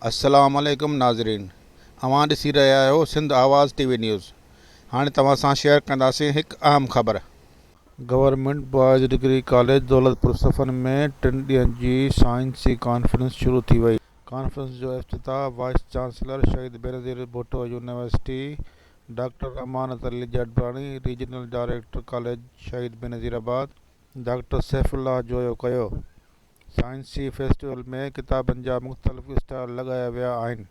अस्सलाम वालेकुम नाज़रीन, अवां ॾिसी रहिया आहियो सिंध आवाज़ टीवी न्यूज़। हाणे तव्हां सां शेयर कंदासीं हिकु अहम ख़बर। Government boys degree college Daulatpur Safan में 3 ॾींहंनि जी साइंसी कॉन्फ्रेंस शुरू थी वई। कॉन्फ्रेंस जो इफ्तिताह वाइस चांसलर शहीद Benazir Bhutto university doctor Amanat Ali जडबाणी, regional director college शहीद बेनज़ीराबाद डॉक्टर सैफुल्लाह जोयो कयो। साइंसी फेस्टिवल में किताबनि जा मुख़्तलिफ़ स्टॉल लॻाया विया आहिनि,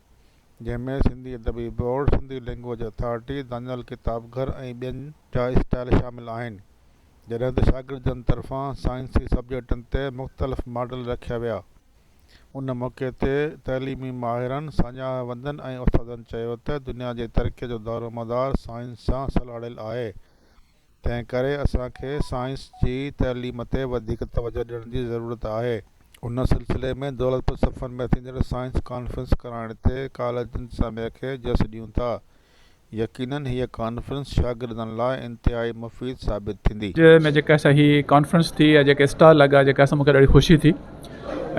जंहिंमें सिंधी अदबी board, Sindhi language authority, Daniyal किताब घर ऐं ॿियनि जा स्टॉल शामिल आहिनि। जॾहिं त शागिर्दनि तरफ़ां साइंसी सब्जेक्टनि ते मुख़्तलिफ़ मॉडल रखिया विया। उन मौक़े ते तइलीमी माहिरनि, साञावंदनि ऐं उस्तादनि चयो त दुनिया जे तरक़ीअ जो दारोमदार साइंस सां सलाड़ियल आहे। तंहिं करे असांखे साइंस जी तइलीम ते वधीक तवजो ॾियण जी ज़रूरत आहे। उन सिलसिले में दौलतपुर सफ़न में थींदड़ साइंस कॉन्फ्रेंस कराइण ते कॉलेजनि समें खे जस ॾियूं था। यकीनन हीअ कॉन्फ्रेंस शागिर्दनि लाइ इंतिहाई मुफ़ीद साबित थींदी। में जेका असां हीअ कॉन्फ्रेंस थी या जेके स्टॉल लॻा, जेका असां मूंखे ॾाढी ख़ुशी थी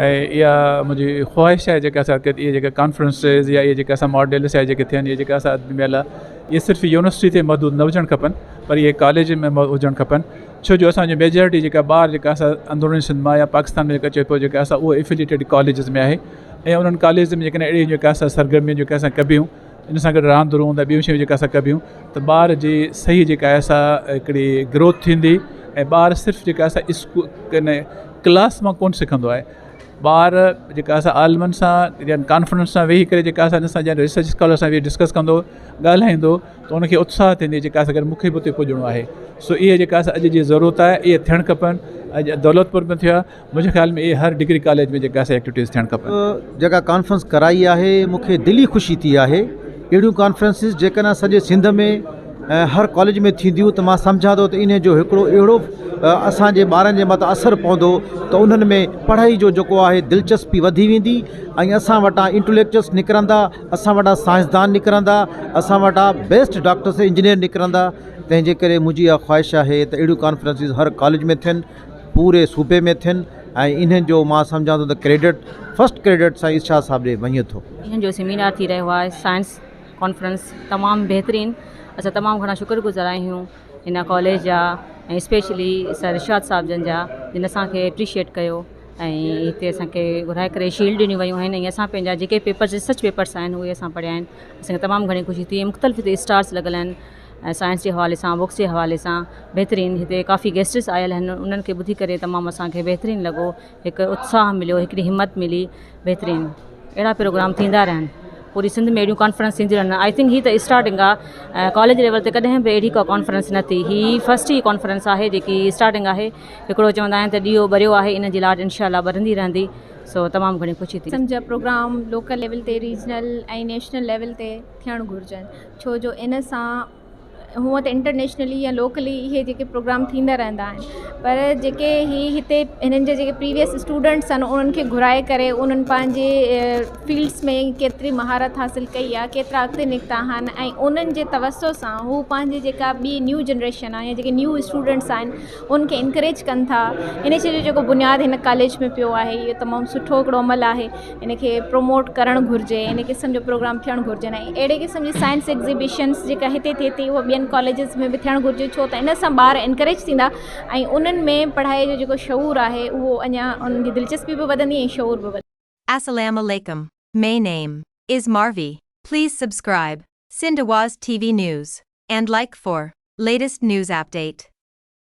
ऐं इहा मुंहिंजी ख़्वाहिश आहे जेका असां इहे जेके कॉन्फ्रेंसिस या इहे जेके असां मॉडल्स या जेके थियनि, इहे जेका असां मेला, इहे सिर्फ़ु यूनिवर्सिटी ते महदूद न हुजणु खपनि, पर इहे कॉलेज में हुजणु खपनि। छो जो असांजी मेजॉरिटी जेका ॿार जेका असां अंदरूनी सिंध मां या पाकिस्तान में जेका चए पियो, जेका असां उहे एफिलिएटेड कॉलेजिस में आहे ऐं उन्हनि कॉलेज में जेकॾहिं अहिड़ी जेका असां सरगर्मियूं जेका असां कबियूं, इन सां गॾु रांदि रूंद ऐं ॿियूं शयूं जेका असां कबियूं, त ॿार जी सही जेका आहे असां हिकिड़ी ग्रोथ थींदी ऐं ॿार सिर्फ़ु जेका असां क्लास मां कोन सिखंदो आहे। ॿार जेका असां आलमनि सां या कॉन्फ्रेंस सां वेही करे जेका असां सां या रिसर्च स्कॉलर सां वेही डिस्कस कंदो, ॻाल्हाईंदो, त उनखे उत्साह थींदी जेका असां मुखे बि उते पुॼणो आहे। सो इहे जेका असां अॼु जी ज़रूरत आहे, इहे थियणु खपनि। अॼु दौलतपुर में थिया, मुंहिंजे ख़्याल में इहे हर डिग्री कॉलेज में जेका असां एक्टिविटीज़ थियणु खपनि। जेका कॉन्फ्रेंस कराई आहे, मूंखे दिली ख़ुशी थी आहे। अहिड़ियूं कॉन्फ्रेंसिस जेकॾहिं सॼे सिंध में हर कॉलेज में थींदियूं त मां सम्झां थो त इन जो हिकिड़ो अहिड़ो असांजे ॿारनि जे मथां असरु पवंदो त उन्हनि में पढ़ाई जो जेको आहे दिलचस्पी वधी वेंदी ऐं असां वटां इंटेलेक्चुअल्स निकिरंदा, असां वटां साइंसदान निकिरंदा, असां वटां बेस्ट डॉक्टर्स इंजीनियर निकिरंदा। तंहिंजे करे मुंहिंजी इहा ख़्वाहिश आहे त अहिड़ियूं कॉन्फ्रेंसिस हर कॉलेज में थियनि, पूरे सूबे में थियनि ऐं इन्हनि जो मां सम्झां थो त क्रेडिट फर्स्ट क्रेडिट सां इर्शाद साहिब ॾे वञे थो। इन्हनि जो सेमिनार थी रहियो आहे साइंस कॉन्फ्रेंस, तमामु बहितरीनु। असां तमामु घणा शुक्रगुज़ार आहियूं इन कॉलेज जा ऐं स्पेशली सर इरशाद साहिब जन जा, जिन असांखे एप्रिशिएट कयो ऐं हिते असांखे घुराए करे शील्ड ॾिनियूं वयूं आहिनि ऐं असां पंहिंजा जेके पेपर्स रिसर्च पेपर्स आहिनि उहे असां पढ़िया आहिनि। असांखे तमामु घणी ख़ुशी थी। मुख़्तलिफ़ हिते स्टार्स लॻल आहिनि ऐं साइंस जे हवाले सां, बुक्स जे हवाले सां बहितरीनु। हिते काफ़ी गेस्टिस आयल आहिनि, उन्हनि खे ॿुधी करे तमामु असांखे बहितरीनु लॻो, हिकु उत्साह मिलियो, हिकिड़ी हिमत मिली, बहितरीनु। अहिड़ा प्रोग्राम थींदा रहनि, पूरी सिंध में अहिड़ियूं कॉन्फ्रेंस थींदियूं रहनि। आई थिंक ही त स्टार्टिंग आहे, कॉलेज लेवल ते कॾहिं बि अहिड़ी का कॉन्फ्रेंस न थी। ही फस्ट ई कॉन्फ्रेंस आहे जेकी स्टार्टिंग आहे। हिकिड़ो चवंदा आहिनि त ॾीओ ॿरियो आहे, इन जी लाट इंशाअल्लाह ॿरंदी रहंदी। सो तमामु घणी ख़ुशी थी। सम्झा प्रोग्राम लोकल लेवल ते, रीजनल ऐं नेशनल लेवल ते थियणु घुरिजनि, छो जो इन सां हूअं त इंटरनेशनली या लोकली इहे जेके प्रोग्राम थींदा रहंदा आहिनि, पर जेके हिते हिननि जे जेके प्रीवियस स्टूडेंट्स आहिनि उन्हनि खे घुराए करे उन्हनि पंहिंजे फील्ड्स में केतिरी महारत हासिल कई आहे, केतिरा अॻिते निकिता आहिनि ऐं उन्हनि जे तवसो सां हू पंहिंजे जेका ॿी न्यू जनरेशन आहे या जेके न्यू स्टूडेंट्स आहिनि उनखे इंकरेज कनि था। इन शइ जो जेको बुनियादु हिन कॉलेज में पियो आहे, इहो तमामु सुठो हिकिड़ो अमल आहे। इनखे प्रमोट करणु घुरिजे, इन क़िस्म जो प्रोग्राम थियणु घुरिजनि ऐं अहिड़े क़िस्म जी साइंस एग्ज़िबिशन्स जेका हिते थिए थी उहा ॿियनि कॉलेजिस में बि थियणु घुरिजे, छो त इन सां ॿार इनकरेज थींदा ऐं उन्हनि में पढ़ाई जो जेको शऊर आहे उहो अञा उन्हनि जी दिलचस्पी बि वधंदी ऐं शऊर बि वधंदी। Assalamu alaikum. My name is Marvi. Please subscribe Sindh Awaz TV News and like for latest news update.